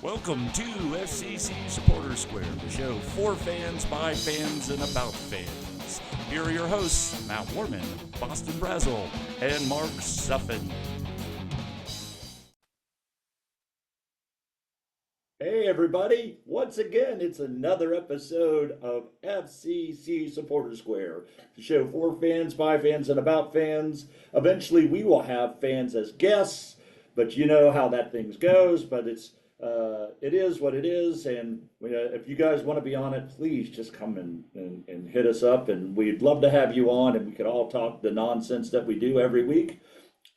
Welcome to FCC Supporter Square, the show for fans, by fans, and about fans. Here are your hosts, Matt Warman, Boston Brazel, and Mark Suffin. Hey everybody, once again, it's another episode of FCC Supporter Square, the show for fans, by fans, and about fans. Eventually we will have fans as guests, but you know how that thing goes, but it is what it is, and if you guys want to be on it, please just come and hit us up, and we'd love to have you on, and we could all talk the nonsense that we do every week,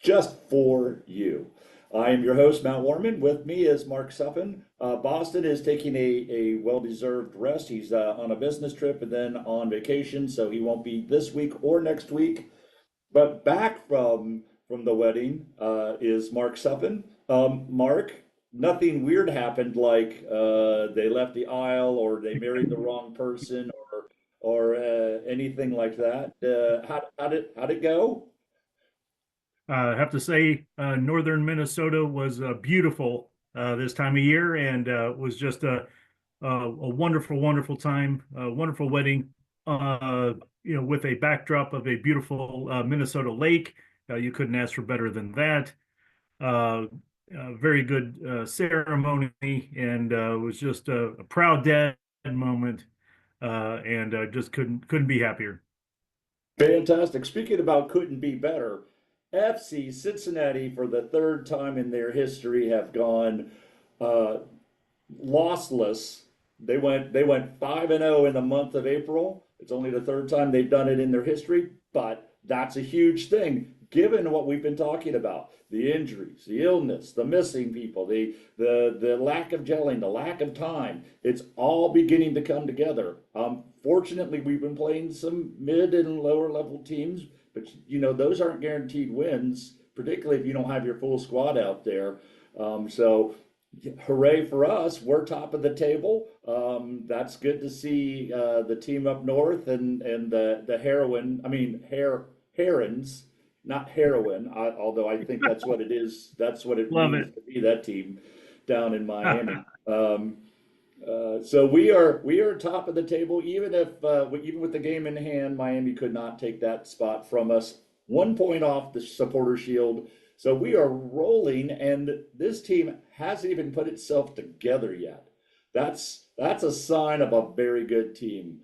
just for you. I am your host, Matt Warman. With me is Mark Suffin. Boston is taking a well-deserved rest. He's on a business trip and then on vacation, so he won't be this week or next week. But back from the wedding is Mark Suffin. Mark, nothing weird happened, like they left the aisle or they married the wrong person or anything like that. How'd it go? I have to say, northern Minnesota was beautiful this time of year, and was just a wonderful, wonderful time, a wonderful wedding. With a backdrop of a beautiful Minnesota lake. You couldn't ask for better than that. Very good ceremony, and it was just a proud dad moment, and just couldn't be happier. Fantastic. Speaking about couldn't be better, FC Cincinnati, for the third time in their history, have gone lossless. They went 5-0 in the month of April. It's only the third time they've done it in their history, but that's a huge thing given what we've been talking about: the injuries, the illness, the missing people, the lack of gelling, the lack of time. It's all beginning to come together. Fortunately, we've been playing some mid and lower level teams, but those aren't guaranteed wins, particularly if you don't have your full squad out there. So hooray for us, we're top of the table. That's good to see the team up north and the Herons, not heroin, although I think that's what it is. That's what it means to be that team down in Miami. So we are top of the table, even with the game in hand. Miami could not take that spot from us. 1 point off the Supporter Shield. So we are rolling, and this team hasn't even put itself together yet. That's a sign of a very good team.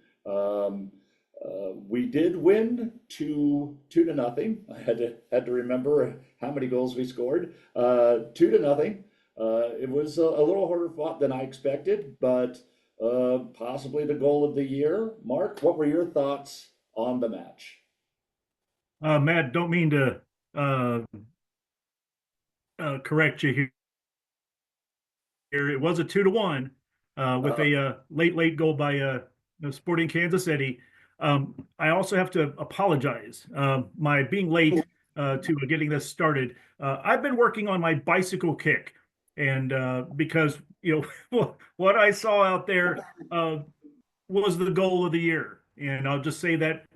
We did win 2-0. I had to remember how many goals we scored. 2-0. It was a little harder fought than I expected, but possibly the goal of the year. Mark, what were your thoughts on the match? Matt, don't mean to correct you here. It was a 2-1 with a late goal by Sporting Kansas City. I also have to apologize. My being late to getting this started. I've been working on my bicycle kick, and because what I saw out there was the goal of the year, and I'll just say that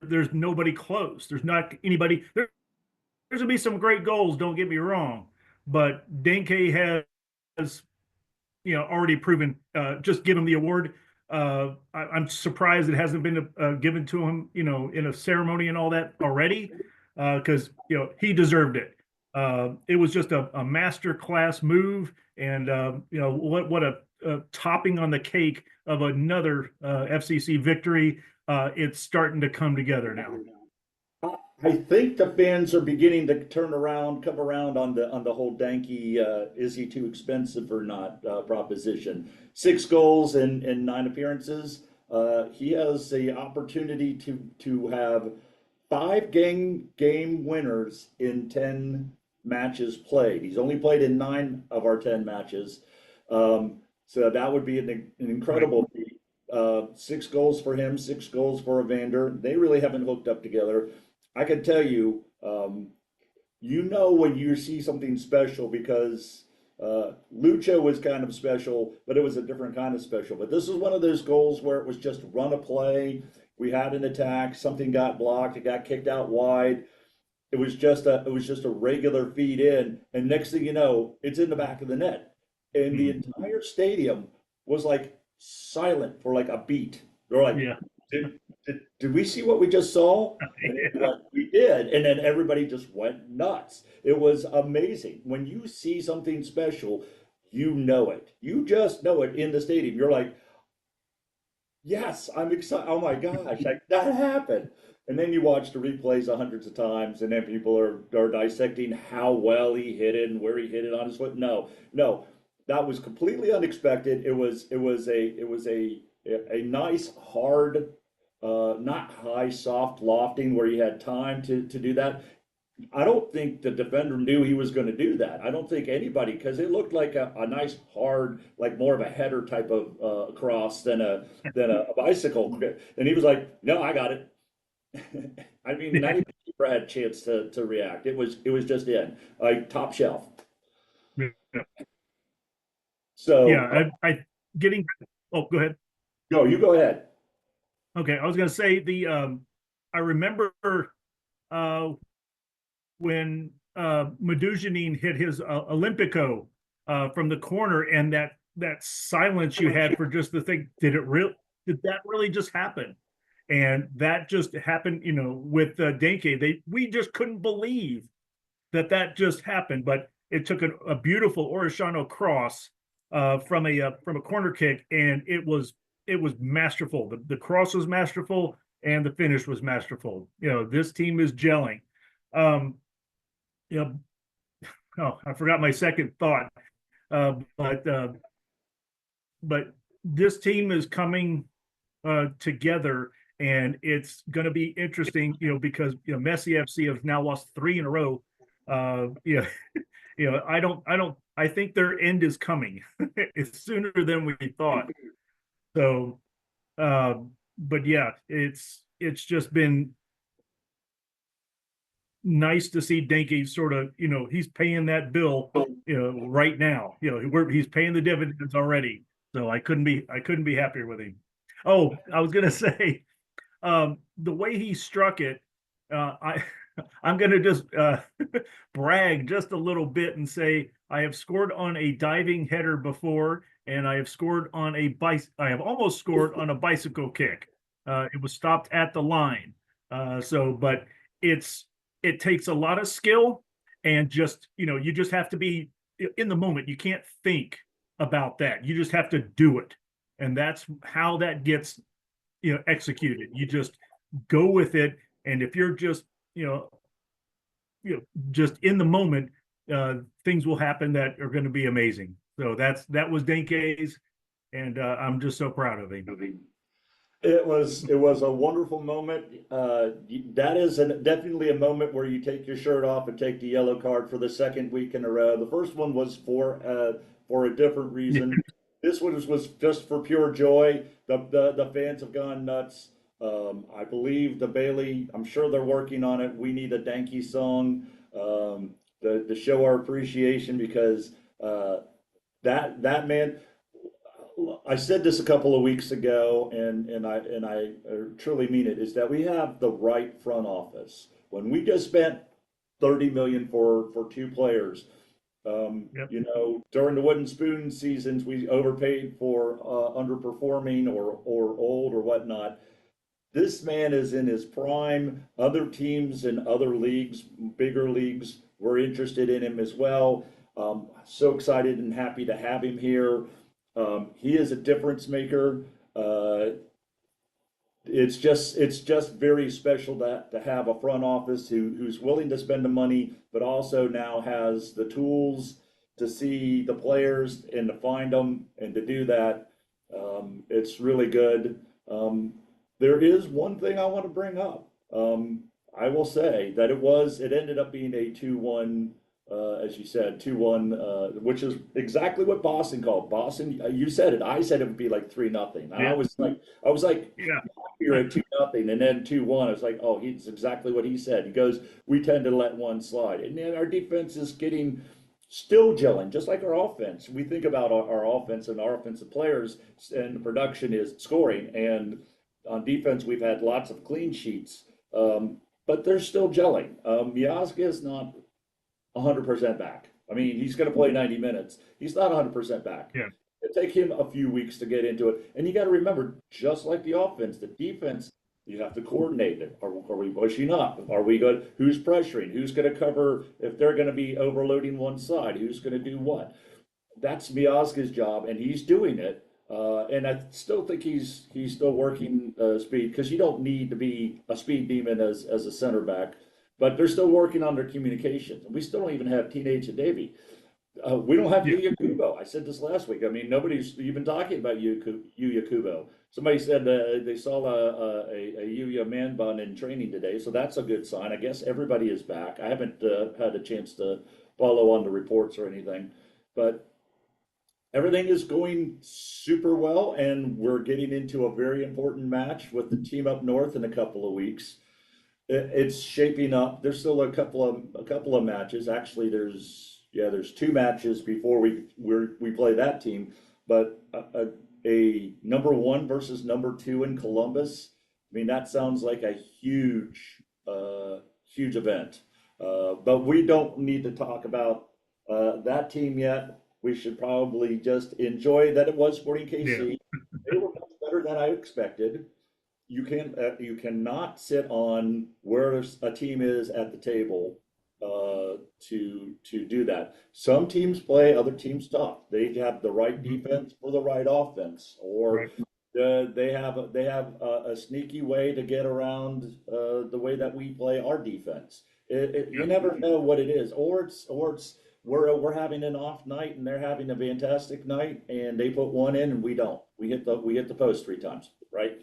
there's nobody close. There's not anybody. There's gonna be some great goals. Don't get me wrong, but Denke has already proven. Just give him the award. I'm surprised it hasn't been given to him, in a ceremony and all that already, because he deserved it. It was just a master class move, and what a topping on the cake of another FCC victory. It's starting to come together now. I think the fans are beginning to come around on the whole Danke, is he too expensive or not proposition. 6 goals in 9 appearances. He has the opportunity to have 5 game winners in 10 matches played. He's only played in 9 of our 10 matches. So that would be an incredible feat. 6 goals for him, 6 goals for Evander. They really haven't hooked up together. I can tell you, when you see something special, because Lucho was kind of special, but it was a different kind of special. But this is one of those goals where it was just run a play. We had an attack, something got blocked, it got kicked out wide. It was just a regular feed in, and next thing you know, it's in the back of the net. and the entire stadium was like silent for like a beat. They're like, Yeah. did we see what we just saw? And it, like, we did. And then everybody just went nuts. It was amazing. When you see something special, you know it. You just know it in the stadium. You're like, yes, I'm excited. Oh my gosh, like that happened. And then you watch the replays hundreds of times, and then people are dissecting how well he hit it and where he hit it on his foot. No, no, that was completely unexpected. It was a nice hard, not high soft lofting where he had time to do that. I don't think the defender knew he was going to do that. I don't think anybody, because it looked like a nice hard, like more of a header type of cross than a bicycle. And he was like, "No, I got it." I mean, not even the keeper had a chance to react. It was just in like top shelf. So I getting. Oh, go ahead. no, you go ahead. Okay, I was going to say I remember uh, when Meduzinin hit his Olympico from the corner, and that silence you had for just the thing. Did that really just happen? And that just happened, with Denke. We just couldn't believe that just happened. But it took a beautiful Orishano cross from a corner kick, and it was masterful. The cross was masterful, and the finish was masterful. This team is gelling. Oh, I forgot my second thought. But this team is coming together, and it's going to be interesting, because Messi FC has now lost 3 in a row. I think their end is coming. It's sooner than we thought. So, but yeah, it's just been nice to see Denke sort of, he's paying that bill, right now. He's paying the dividends already. So I couldn't be happier with him. Oh, I was gonna say, the way he struck it, I'm gonna just brag just a little bit and say I have scored on a diving header before, and I have scored on I have almost scored on a bicycle kick. It was stopped at the line. But it takes a lot of skill, and just, you just have to be in the moment. You can't think about that. You just have to do it. And that's how that gets, executed. You just go with it. And if you're just, just in the moment, things will happen that are going to be amazing. So that was Denke's, and I'm just so proud of him. It was a wonderful moment. That is definitely a moment where you take your shirt off and take the yellow card for the second week in a row. The first one was for a different reason. This one was just for pure joy. The fans have gone nuts. I believe the Bailey, I'm sure they're working on it. We need a Danky song to show our appreciation, because that man. I said this a couple of weeks ago, and I truly mean it, is that we have the right front office. When we just spent 30 million for 2 players, Yep. during the wooden spoon seasons, we overpaid for underperforming or old or whatnot. This man is in his prime. Other teams in other leagues, bigger leagues, were interested in him as well. So excited and happy to have him here. He is a difference maker. It's just very special to have a front office who's willing to spend the money, but also now has the tools to see the players and to find them and to do that. It's really good. There is one thing I want to bring up. I will say that it ended up being a 2-1. As you said, 2-1, which is exactly what Boston called. Boston, you said it. I said it would be like 3-0. Yeah. I was like, Yeah. you're at 2-0, and then 2-1. It's like, oh, he's exactly what he said. He goes, we tend to let one slide, and then our defense is still gelling, just like our offense. We think about our offense and our offensive players, and the production is scoring. And on defense, we've had lots of clean sheets, but they're still gelling. Miazga is not 100% back. I mean, he's going to play 90 minutes. He's not 100% back. Yeah. It'll take him a few weeks to get into it. And you got to remember, just like the offense, the defense, you have to coordinate it. Are we pushing up? Are we good? Who's pressuring? Who's going to cover if they're going to be overloading one side? Who's going to do what? That's Miazga's job, and he's doing it. And I still think he's still working speed, because you don't need to be a speed demon as a center back. But they're still working on their communications. We still don't even have Teenage Davy. We don't have Yuya Kubo. I said this last week. I mean, nobody's even talking about Yuya Kubo. Somebody said they saw a Yuya man bun in training today, so that's a good sign. I guess everybody is back. I haven't had a chance to follow on the reports or anything, but everything is going super well, and we're getting into a very important match with the team up north in a couple of weeks. It's shaping up. There's still a couple of matches. Actually, there's 2 matches before we play that team, but a number 1 versus number 2 in Columbus. I mean, that sounds like a huge event. But we don't need to talk about that team yet. We should probably just enjoy that it was Sporting KC. Yeah. They were much better than I expected. You cannot sit on where a team is at the table to do that. Some teams play, other teams don't. They have the right defense for the right offense, or they have a sneaky way to get around the way that we play our defense. You never know what it is, or it's we're having an off night and they're having a fantastic night, and they put one in and we don't. We hit the post 3 times, right?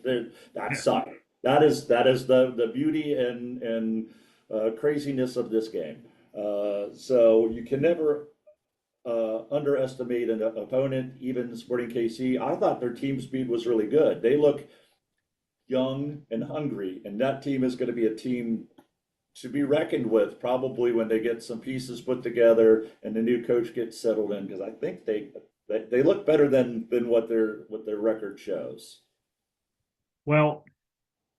That's soccer. That is the beauty and craziness of this game. So you can never underestimate an opponent, even Sporting KC. I thought their team speed was really good. They look young and hungry, and that team is going to be a team to be reckoned with, probably when they get some pieces put together and the new coach gets settled in, because I think they look better than what their record shows. Well,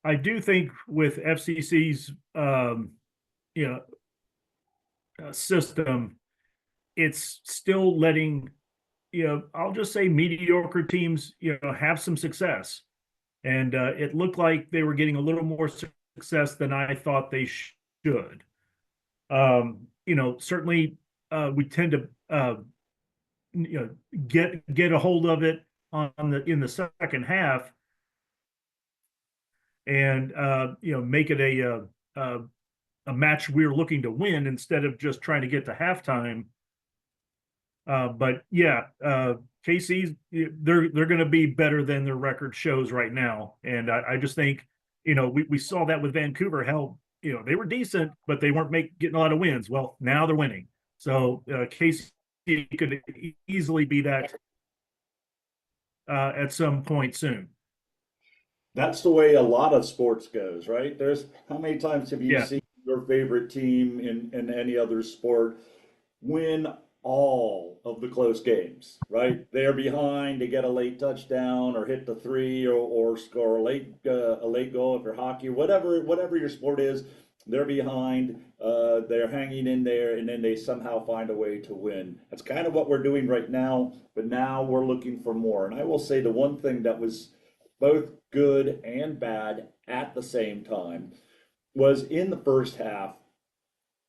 I do think with FCC's system, it's still letting, I'll just say mediocre teams, have some success. And it looked like they were getting a little more success than I thought they should. Certainly we tend to, get a hold of it in the second half, and make it a match we're looking to win instead of just trying to get to halftime. But yeah, KC's they're going to be better than their record shows right now, and I just think we saw that with Vancouver. Hell, they were decent, but they weren't getting a lot of wins. Well, now they're winning, so KC could easily be that at some point soon. That's the way a lot of sports goes, right? How many times have you seen your favorite team in any other sport win all of the close games, right? They're behind, they get a late touchdown or hit the 3 or score a late goal for hockey, whatever your sport is. They're behind, they're hanging in there, and then they somehow find a way to win. That's kind of what we're doing right now, but now we're looking for more. And I will say the one thing that was both good and bad at the same time was in the first half,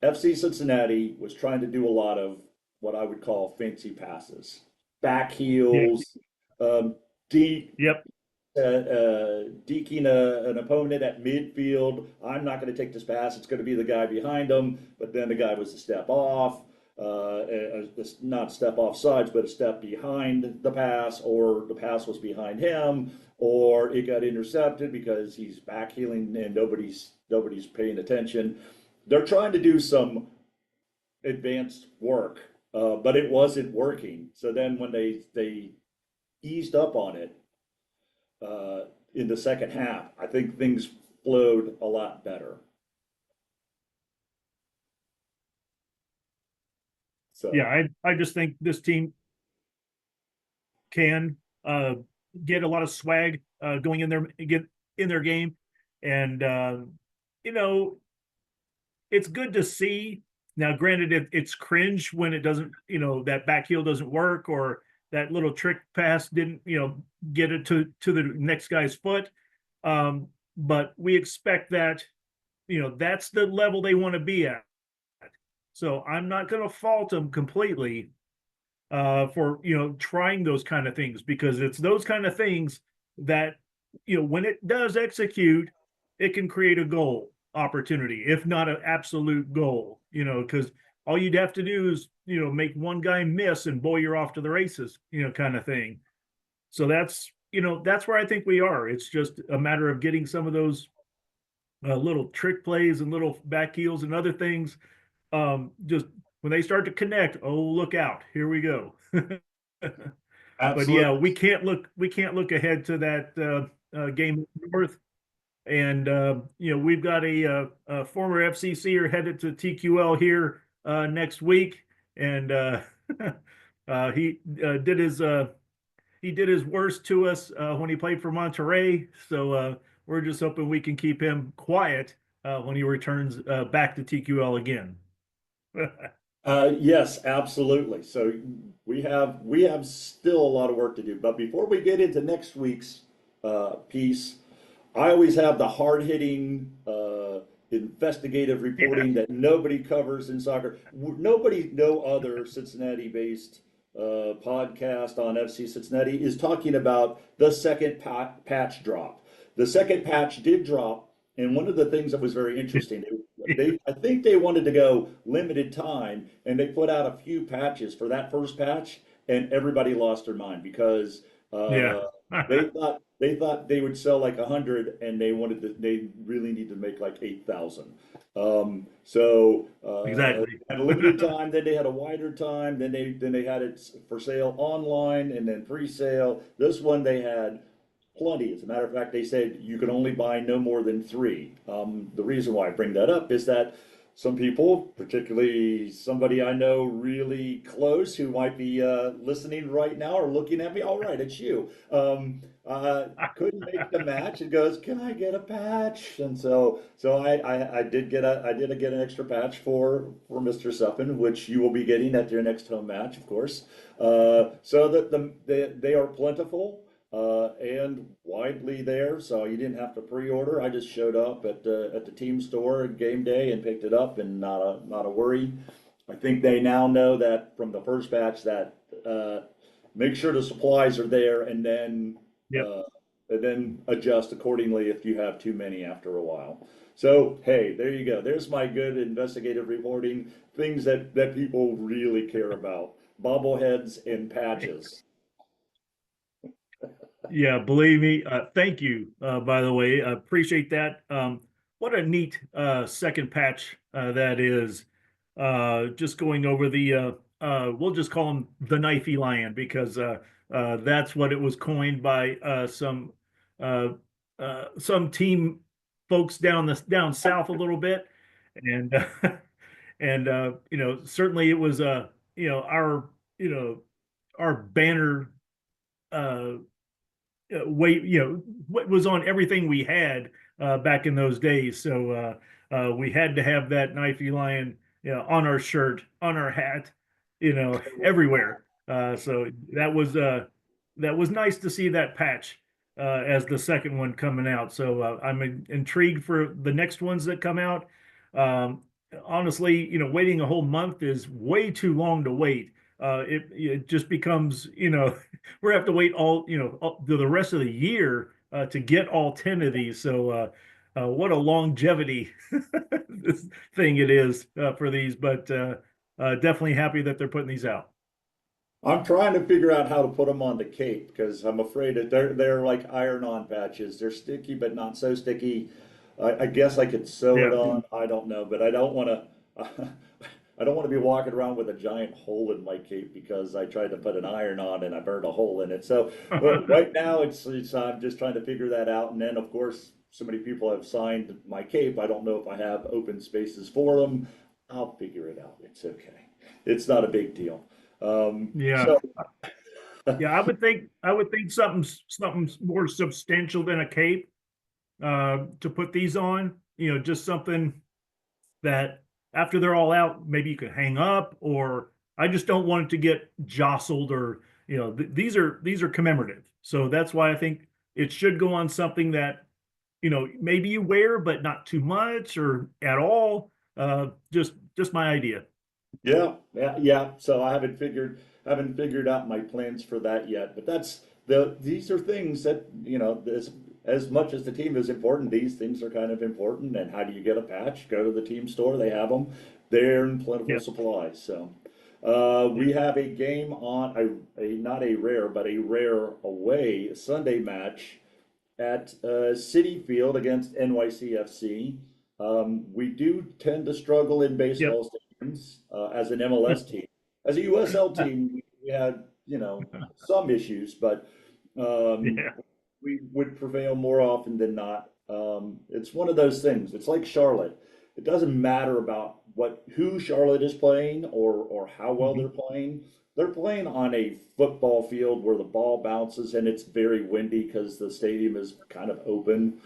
FC Cincinnati was trying to do a lot of what I would call fancy passes, back heels, deep. Yep. Deking an opponent at midfield. I'm not going to take this pass. It's going to be the guy behind him. But then the guy was a step off, not step off sides, but a step behind the pass, or the pass was behind him, or it got intercepted because he's back heeling and nobody's paying attention. They're trying to do some advanced work, but it wasn't working. So then when they eased up on it, in the second half, I think things flowed a lot better. So yeah, I just think this team can get a lot of swag going in their game, and it's good to see Now, granted, it's cringe when it doesn't, that back heel doesn't work, or that little trick pass didn't, get it to the next guy's foot. But we expect that, that's the level they want to be at. So I'm not going to fault them completely for, trying those kind of things, because it's those kind of things that, when it does execute, it can create a goal opportunity, if not an absolute goal, because all you'd have to do is, make one guy miss and boy, you're off to the races, kind of thing. So that's where I think we are. It's just a matter of getting some of those little trick plays and little back heels and other things. Just when they start to connect, oh, look out, here we go. But yeah, we can't look ahead to that game north. And we've got a former FCCer headed to TQL here next week, and he did his worst to us when he played for Monterey. So we're just hoping we can keep him quiet when he returns back to TQL again. Yes, absolutely. So we have still a lot of work to do. But before we get into next week's piece, I always have the hard-hitting investigative reporting that nobody covers in soccer. No other Cincinnati-based podcast on FC Cincinnati is talking about the second patch drop. The second patch did drop, and one of the things that was very interesting, I think they wanted to go limited time, and they put out a few patches for that first patch, and everybody lost their mind because they thought they would sell like 100, and they really need to make like 8,000. Exactly. At a limited time, then they had a wider time, then they had it for sale online, and then pre-sale. This one they had plenty. As a matter of fact, they said you can only buy no more than 3. The reason why I bring that up is that some people, particularly somebody I know really close who might be listening right now or looking at me, all right, it's you, couldn't make the match and goes, can I get a patch? And so I did get an extra patch for Mr. Suppen, which you will be getting at your next home match, of course. So that they are plentiful. And widely there, so you didn't have to pre-order. I just showed up at the team store game day and picked it up, and not a worry. I think they now know that from the first batch that make sure the supplies are there, and then adjust accordingly if you have too many after a while. So hey, there you go. There's my good investigative reporting, things that people really care about: bobbleheads and patches. Yeah, believe me. Thank you, by the way. I appreciate that. What a neat second patch that is. Just going over we'll just call him the Knifey Lion, because that's what it was coined by some team folks down south a little bit. And certainly it was our banner weight, what was on everything we had back in those days. So we had to have that Knifey Lion, on our shirt, on our hat, everywhere. So that was nice to see that patch as the second one coming out. So I'm intrigued for the next ones that come out. Honestly, waiting a whole month is way too long to wait. It just becomes, we have to wait all the rest of the year to get all 10 of these. So what a longevity this thing it is for these, but definitely happy that they're putting these out. I'm trying to figure out how to put them on the cape, because I'm afraid that they're like iron-on patches. They're sticky, but not so sticky. I guess I could sew it on. I don't know, but I don't want to. I don't want to be walking around with a giant hole in my cape because I tried to put an iron on and I burned a hole in it. So right now I'm just trying to figure that out. And then of course, so many people have signed my cape. I don't know if I have open spaces for them. I'll figure it out. It's okay. It's not a big deal. Yeah, I would think something more substantial than a cape to put these on. Just something that after they're all out, maybe you could hang up, or I just don't want it to get jostled, or these are commemorative. So that's why I think it should go on something that maybe you wear, but not too much or at all. Just my idea. Yeah. So I haven't figured out my plans for that yet. But these are things that as much as the team is important, these things are kind of important. And how do you get a patch? Go to the team store; they have them. They're in plentiful supply. So we have a game on not a rare, but a rare away Sunday match at City Field against NYCFC. We do tend to struggle in baseball stadiums as an MLS team. As a USL team, we had some issues, but Yeah. we would prevail more often than not. It's one of those things. It's like Charlotte. It doesn't matter about who Charlotte is playing or how well they're playing. They're playing on a football field where the ball bounces and it's very windy because the stadium is kind of open.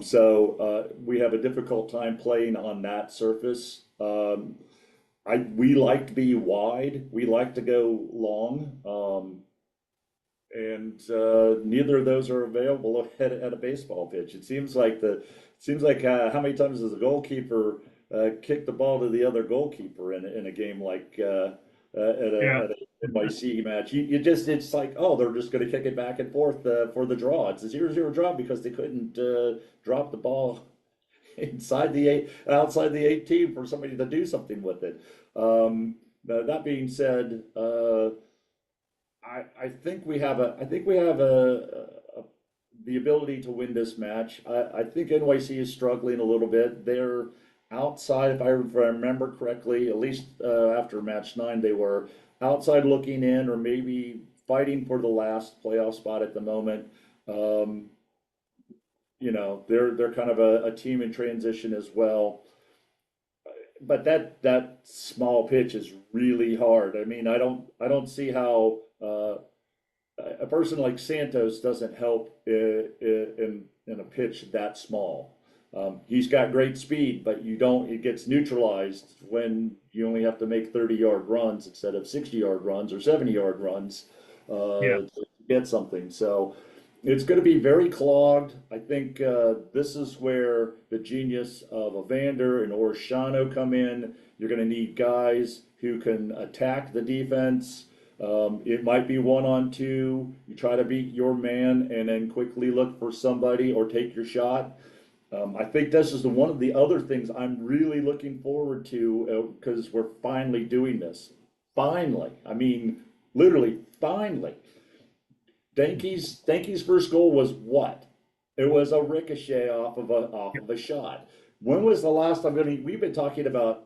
So we have a difficult time playing on that surface. We like to be wide. We like to go long. And neither of those are available at a baseball pitch. It seems like how many times does the goalkeeper kick the ball to the other goalkeeper in a game like at a NYC match? It's like, oh, they're just going to kick it back and forth for the draw. It's a 0-0 draw because they couldn't drop the ball outside the 18 for somebody to do something with it. That being said, I think we have the ability to win this match. I think NYC is struggling a little bit. They're outside, if I remember correctly, at least after match 9, they were outside looking in, or maybe fighting for the last playoff spot at the moment. They're kind of a team in transition as well. But that small pitch is really hard. I mean, I don't see how a person like Santos doesn't help in a pitch that small. He's got great speed, but it gets neutralized when you only have to make 30-yard runs instead of 60-yard runs or 70-yard runs to get something. So it's going to be very clogged. I think this is where the genius of Evander and Orishano come in. You're going to need guys who can attack the defense. It might be 1-on-2. You try to beat your man and then quickly look for somebody or take your shot. I think this is one of the other things I'm really looking forward to because we're finally doing this. Finally. I mean, literally, finally. Danke's first goal was what? It was a ricochet off of a shot. When was the last time? We've been talking about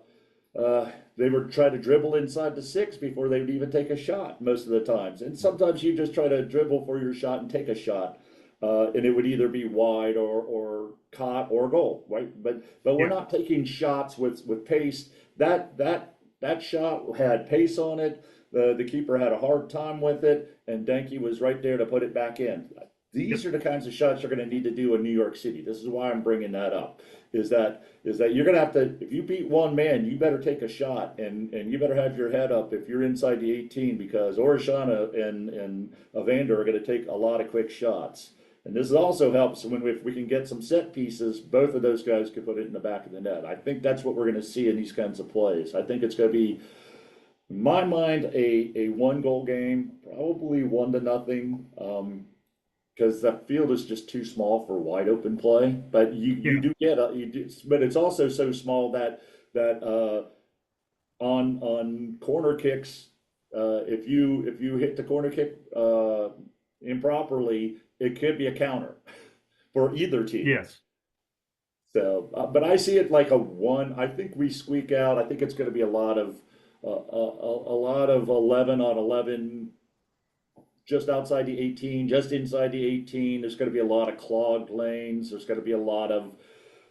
they were trying to dribble inside the 6 before they would even take a shot most of the times. And sometimes you just try to dribble for your shot and take a shot. And it would either be wide or caught or goal, right? But we're not taking shots with pace. That shot had pace on it. The keeper had a hard time with it, and Danke was right there to put it back in. These are the kinds of shots you're going to need to do in New York City. This is why I'm bringing that up. Is that you're going to have to, if you beat one man, you better take a shot, and you better have your head up if you're inside the 18, because Orishana and Evander are going to take a lot of quick shots. And this also helps if we can get some set pieces, both of those guys can put it in the back of the net. I think that's what we're going to see in these kinds of plays. I think it's going to be, in my mind, a 1-goal game, probably 1-0, because that field is just too small for wide open play. But you do get but it's also so small that on corner kicks, if you hit the corner kick improperly, it could be a counter for either team. Yes. So, but I see it like a 1. I think we squeak out. I think it's going to be a lot of 11-on-11, just outside the 18, just inside the 18. There's going to be a lot of clogged lanes. There's going to be a lot of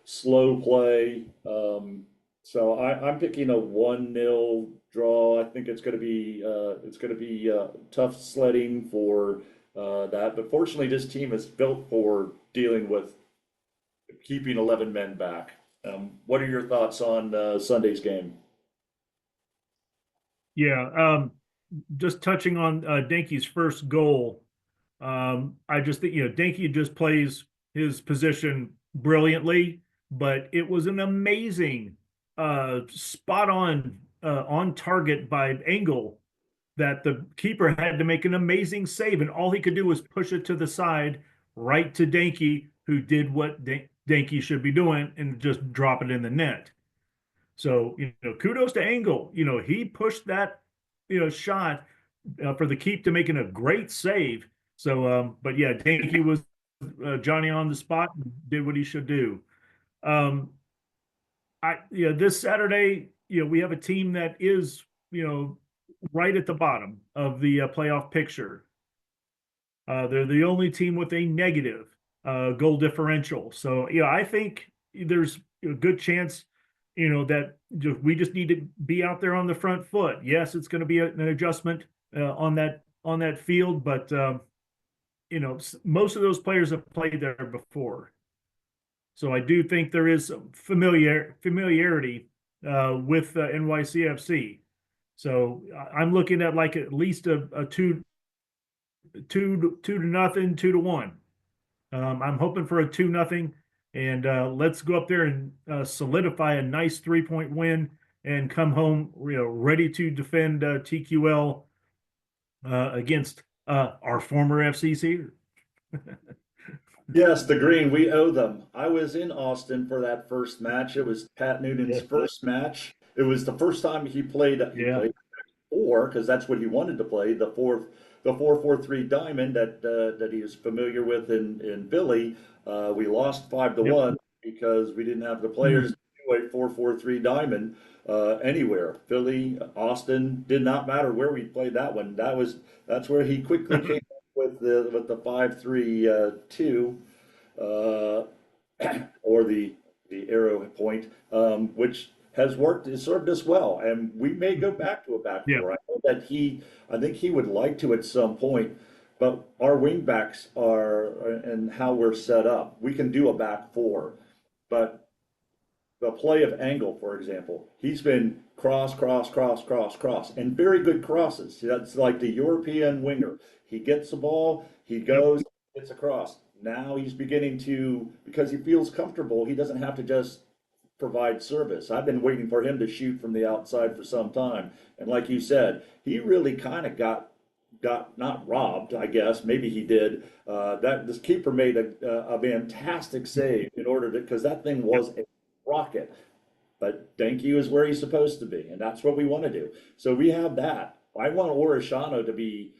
slow play. So I'm picking a 1-0 draw. I think it's going to be tough sledding for that. But fortunately, this team is built for dealing with keeping 11 men back. What are your thoughts on Sunday's game? Yeah, just touching on Denke's first goal. I just think, Denke just plays his position brilliantly, but it was an amazing, spot on target by Engel that the keeper had to make an amazing save, and all he could do was push it to the side, right to Denke, who did what Denke should be doing and just drop it in the net. So, kudos to Engel. He pushed that, shot for the keep to making a great save. So, but yeah, Danke was Johnny on the spot and did what he should do. Um, this Saturday, we have a team that is, right at the bottom of the playoff picture. They're the only team with a negative goal differential. So, I think there's a good chance, that we just need to be out there on the front foot. Yes, it's going to be an adjustment on that field, but most of those players have played there before. So I do think there is some familiarity with NYCFC. So I'm looking at like at least a two to nothing, 2-1. I'm hoping for a 2-0, and let's go up there and solidify a nice 3-point win and come home, ready to defend TQL against our former FCC. Yes, the Green, we owe them. I was in Austin for that first match. It was Pat Noonan's first match. It was the first time he played. He Yeah. played four because that's what he wanted to play. The 4-4-3 diamond that he was familiar with in Philly. We lost 5-1 because we didn't have the players to do a 4-4-3 diamond anywhere. Philly, Austin, did not matter where we played that one. That's where he quickly came up with the 5-3-2 or the arrow point, which has worked, has served us well, and we may go back to a back Yeah. four. I think he would like to at some point, but our wing backs and how we're set up, we can do a back four, but the play of Angle, for example, he's been cross, cross, cross, cross, cross, and very good crosses. That's like the European winger. He gets the ball, he goes, gets across. Now he's beginning to, because he feels comfortable, he doesn't have to just provide service. I've been waiting for him to shoot from the outside for some time. And like you said, he really kind of got not robbed, I guess. Maybe he did. That this keeper made a fantastic save in order to, because that thing was a rocket. But Denke is where he's supposed to be, and that's what we want to do. So we have that. I want Orishano to be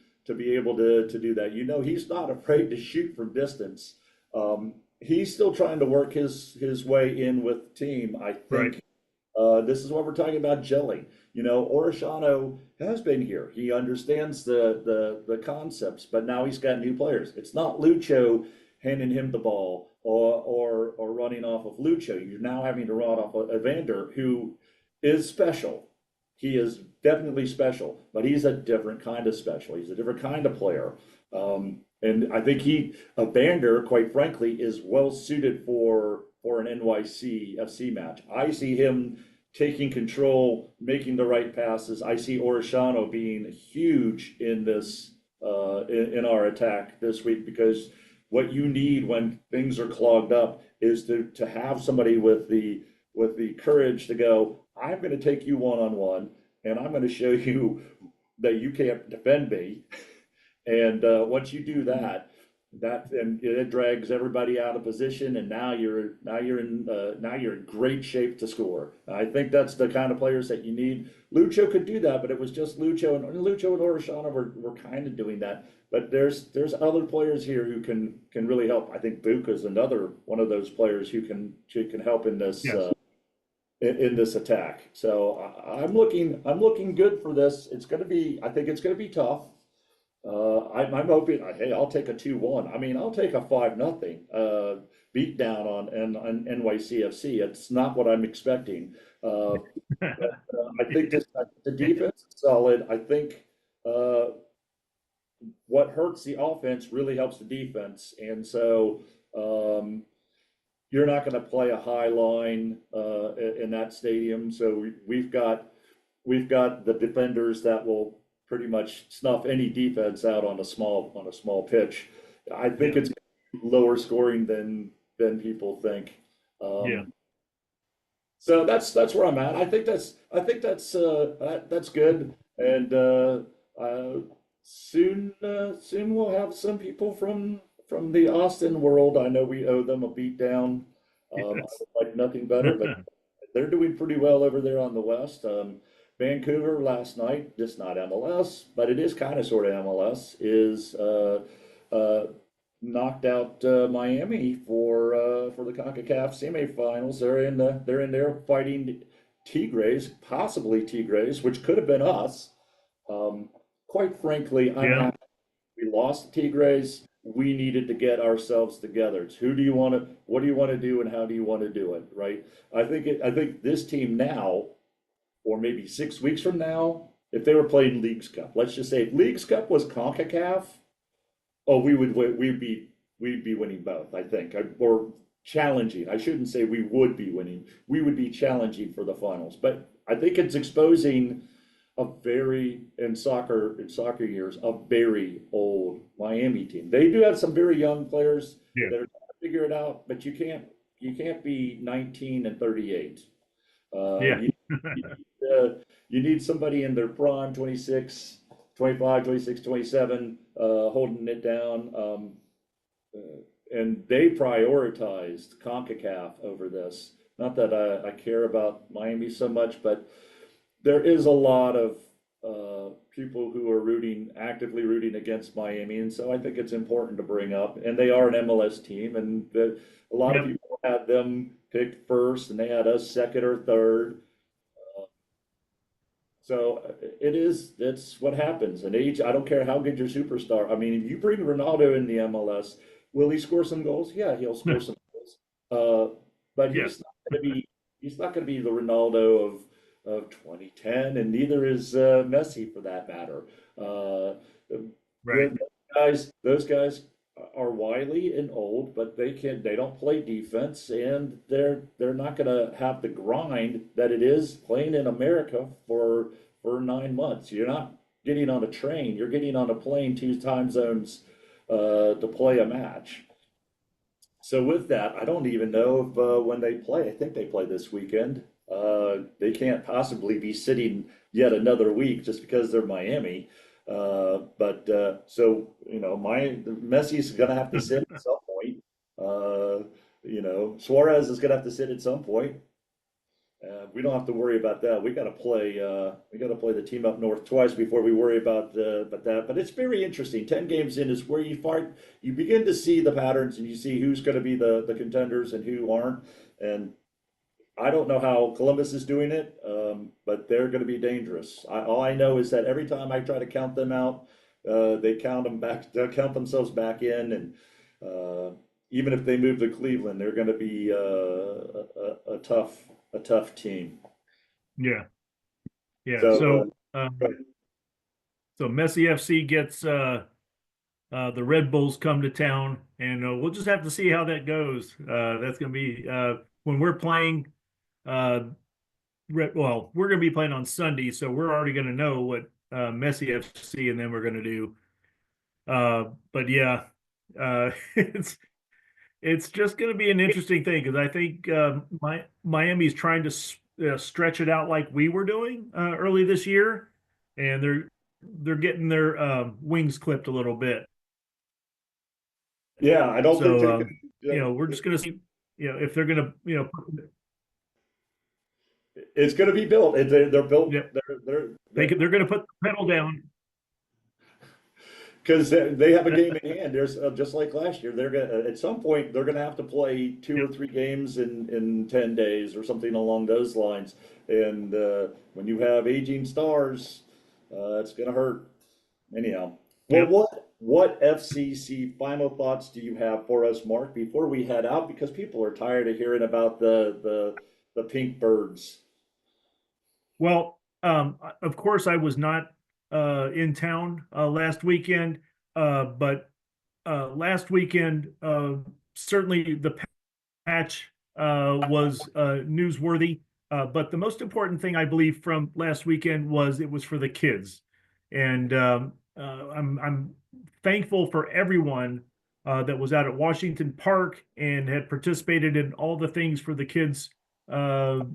able to do that. He's not afraid to shoot from distance. He's still trying to work his way in with the team. I think this is what we're talking about gelling. Orishano has been here. He understands the concepts, but now he's got new players. It's not Lucho handing him the ball or running off of Lucho. You're now having to run off of Evander, who is special. He is definitely special, but he's a different kind of special. He's a different kind of player. And I think Evander, quite frankly, is well suited for an NYCFC match. I see him taking control, making the right passes. I see Orishano being huge in this in our attack this week, because what you need when things are clogged up is to have somebody with the courage to go, I'm going to take you one-on-one, and I'm going to show you that you can't defend me. And once you do that and it drags everybody out of position, and now you're in great shape to score. I think that's the kind of players that you need. Lucho could do that, but it was just Lucho and Orishano were kind of doing that. But there's other players here who can really help. I think Buka is another one of those players who can help in this in this attack. So I'm looking good for this. I think it's gonna be tough. I'm hoping, hey, I'll take a 2-1. I mean, I'll take a 5-0 beat down on NYCFC. It's not what I'm expecting. I think the defense is solid. I think what hurts the offense really helps the defense. And so, you're not going to play a high line in that stadium. So we've got the defenders that will pretty much snuff any defense out on a small pitch. I think it's lower scoring than people think. Yeah. So that's where I'm at. I think that's good. And soon we'll have some people from the Austin world. I know we owe them a beat down. I would like nothing better, but they're doing pretty well over there on the West. Vancouver last night, just not MLS, but it is kind of sort of MLS, is knocked out Miami for the CONCACAF semifinals. They're in there fighting Tigres, possibly Tigres, which could have been us. Quite frankly, I'm happy we lost to Tigres. We needed to get ourselves together. It's what do you want to do, and how do you want to do it, right? I think this team now, or maybe 6 weeks from now, if they were playing Leagues Cup, let's just say if Leagues Cup was CONCACAF, oh, we'd be winning both, I think, or challenging. I shouldn't say we would be winning. We would be challenging for the finals. But I think it's exposing in soccer years, a very old Miami team. They do have some very young players that are trying to figure it out, but you can't be 19 and 38. You need somebody in their prime, 26, 25, 26, 27, holding it down. And they prioritized CONCACAF over this. Not that I care about Miami so much, but there is a lot of people who are actively rooting against Miami, and so I think it's important to bring up. And they are an MLS team, and a lot of people had them picked first, and they had us second or third. So it's what happens. And age, I don't care how good your superstar. I mean, if you bring Ronaldo in the MLS, will he score some goals? Yeah, he'll score some goals. But he's not going to be the Ronaldo of 2010, and neither is Messi for that matter. Right. Those guys are wily and old, but they don't play defense, and they're not going to have the grind that it is playing in America for 9 months. You're not getting on a train, you're getting on a plane 2 time zones to play a match. So with that, I don't even know if when they play, I think they play this weekend. They can't possibly be sitting yet another week just because they're Miami. So Messi's gonna have to sit at some point. Suarez is gonna have to sit at some point. We don't have to worry about that. We got to play the team up north twice before we worry about that. But it's very interesting. 10 games in is where you begin to see the patterns, and you see who's going to be the contenders and who aren't. And I don't know how Columbus is doing it, but they're going to be dangerous. All I know is that every time I try to count them out, they count themselves back in, and even if they move to Cleveland, they're going to be a tough team. Yeah. So Messi FC gets the Red Bulls come to town, and we'll just have to see how that goes. That's going to be when we're playing. We're going to be playing on Sunday, so we're already going to know what Messi FC and then we're going to do. But yeah, it's just going to be an interesting thing, because I think Miami's trying to stretch it out like we were doing early this year, and they're getting their wings clipped a little bit. Yeah, I don't think we're just going to see if they're going to it's going to be built. They're built. Yep. They're going to put the pedal down. Because they have a game in hand. There's just like last year. They're gonna at some point they're gonna have to play 2 or 3 games in 10 days or something along those lines. And when you have aging stars, it's gonna hurt. Anyhow, well, what FCC final thoughts do you have for us, Mark, before we head out? Because people are tired of hearing about the pink birds. Well, of course, I was not in town last weekend, but last weekend certainly the match was newsworthy. But the most important thing I believe from last weekend was it was for the kids, and I'm thankful for everyone that was out at Washington Park and had participated in all the things for the kids. For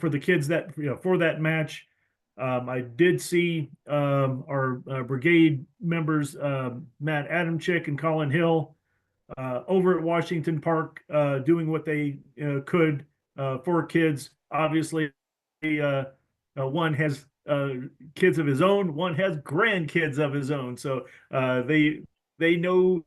the kids that for that match. I did see our brigade members, Matt Adamczyk and Colin Hill, over at Washington Park, doing what they could for kids. Obviously, one has kids of his own, one has grandkids of his own, so they know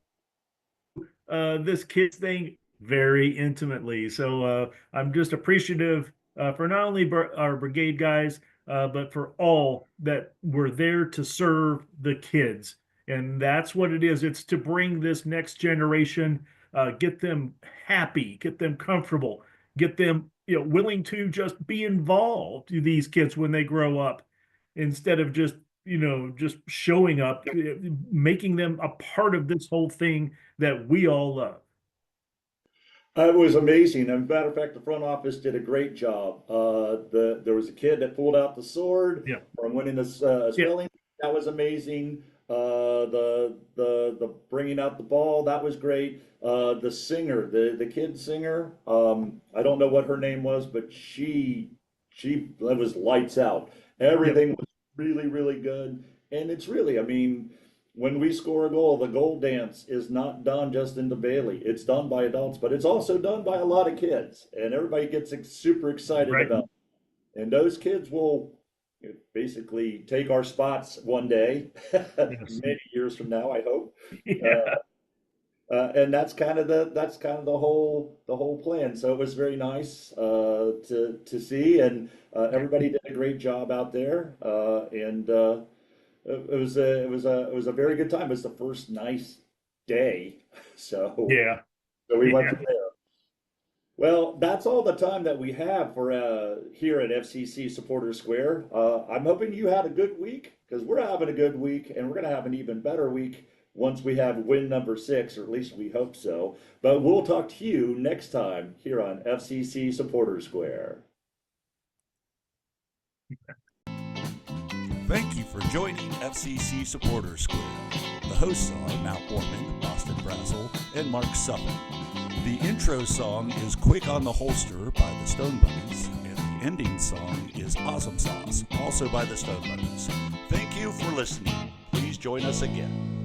this kids thing very intimately. So I'm just appreciative for not only our brigade guys, but for all that were there to serve the kids. And that's what it is. It's to bring this next generation, get them happy, get them comfortable, get them willing to just be involved, these kids, when they grow up, instead of just just showing up, making them a part of this whole thing that we all love. It was amazing. As a matter of fact, the front office did a great job. There was a kid that pulled out the sword Yeah. from winning the spelling. That was amazing. The bringing out the ball, that was great. The singer, the kid singer, I don't know what her name was, but she that was lights out. Everything was really good. And it's really, I mean, when we score a goal, the goal dance is not done just in the Bailey. It's done by adults, but it's also done by a lot of kids, and everybody gets super excited about it. And those kids will basically take our spots one day, many years from now, I hope. Yeah. And that's kind of the whole plan. So it was very nice to see, and everybody did a great job out there, and it was a very good time. It was the first nice day, so we went from there. Well, that's all the time that we have for here at FCC Supporter Square. I'm hoping you had a good week, because we're having a good week, and we're going to have an even better week once we have win number 6, or at least we hope so. But we'll talk to you next time here on FCC Supporter Square. Thank you for joining FCC Supporter Square. The hosts are Matt Warman, Boston Brazel, and Mark Suffolk. The intro song is Quick on the Holster by the Stone Bunnies, and the ending song is Awesome Sauce, also by the Stone Bunnies. Thank you for listening. Please join us again.